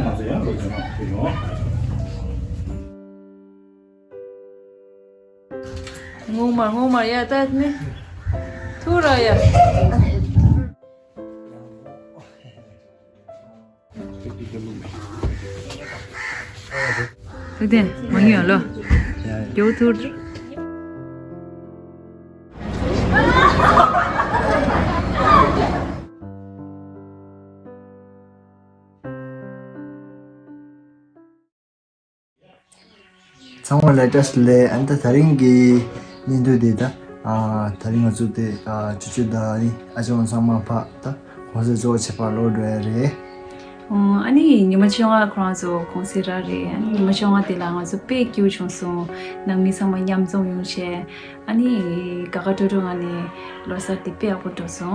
맞아요? 그죠? ngô mà ya ta nè thu rồi à thế thì mọi người lo chú thu Someone latest le anta tharingi nindu data tharinga chute chuchu da ni ajon sama pha ta khoze jo chepa lo re 아니 니마치용아 그러죠 considerare 아니 니마치용아 딜랑아서 페큐 총소 남미상마 냠종 용셰 아니 가가도롱아니 로사티 페아고도소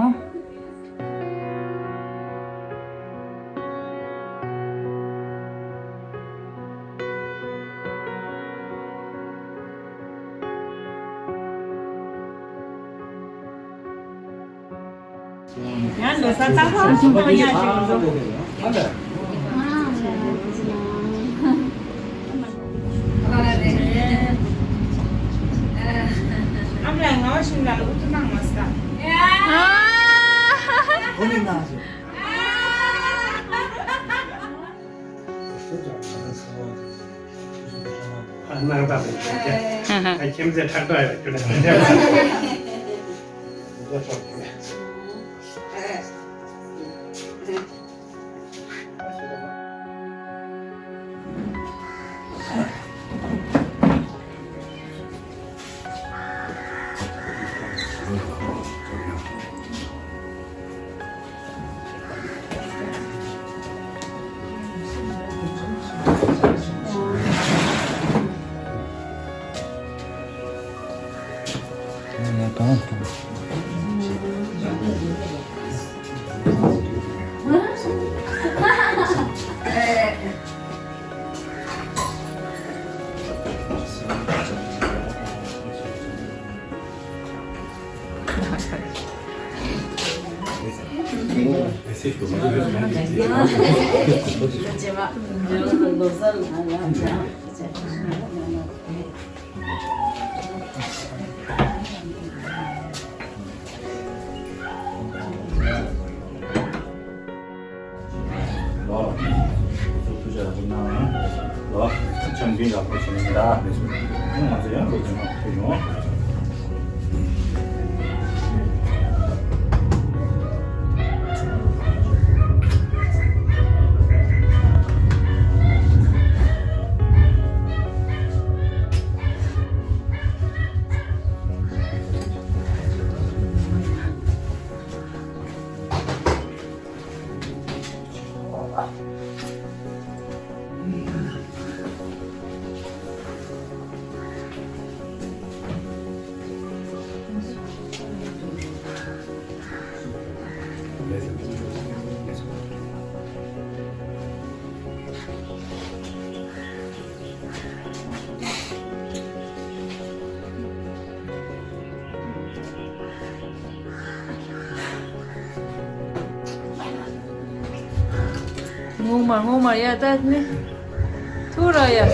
김제 탈거해 그래. 정비가 보십니다. 맞아요? 그죠? ngô mà ya ta nè thu rồi à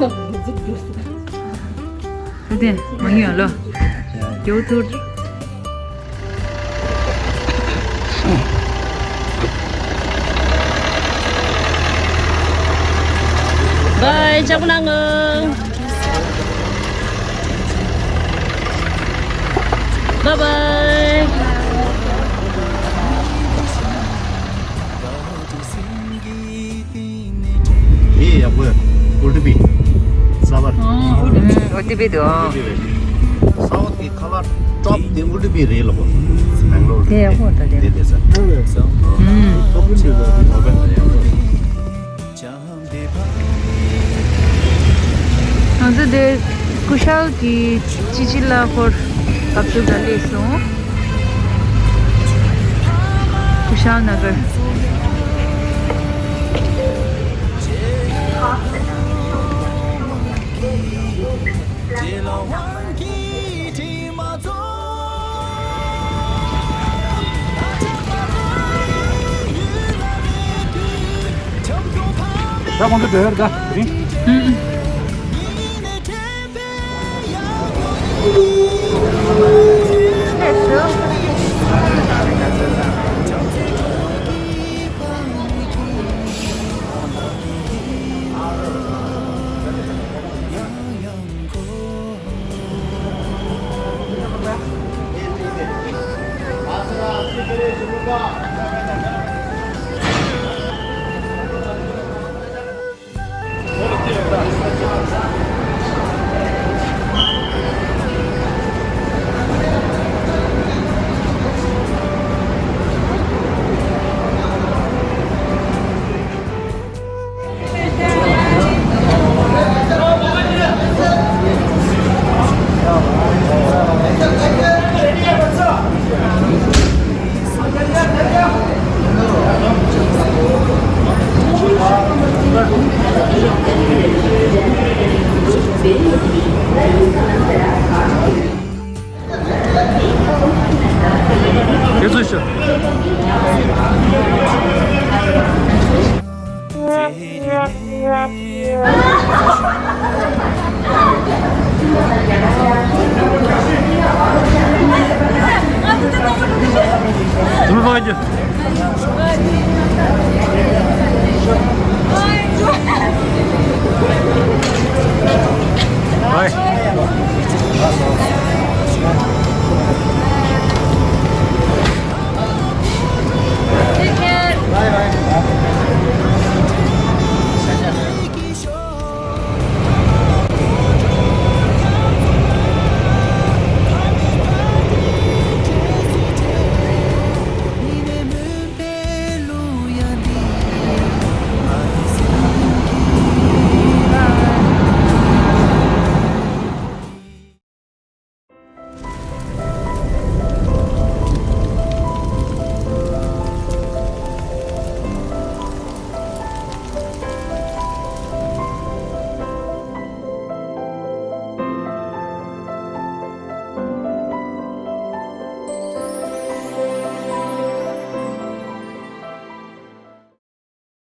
Thế mọi người lo chú tôi bye chào năng ơn bye bye ये अब उल्टी साबर OTP đó साउथ की खबर टॉप दिन उल्टी रेल हो Bangalore thế không phải they đấy they sir Nanti deh Kushal ki cicila for kapsul dali so Kushal Nagar क्या कौन सा डेढ़ का Dulu bang aja. Bye.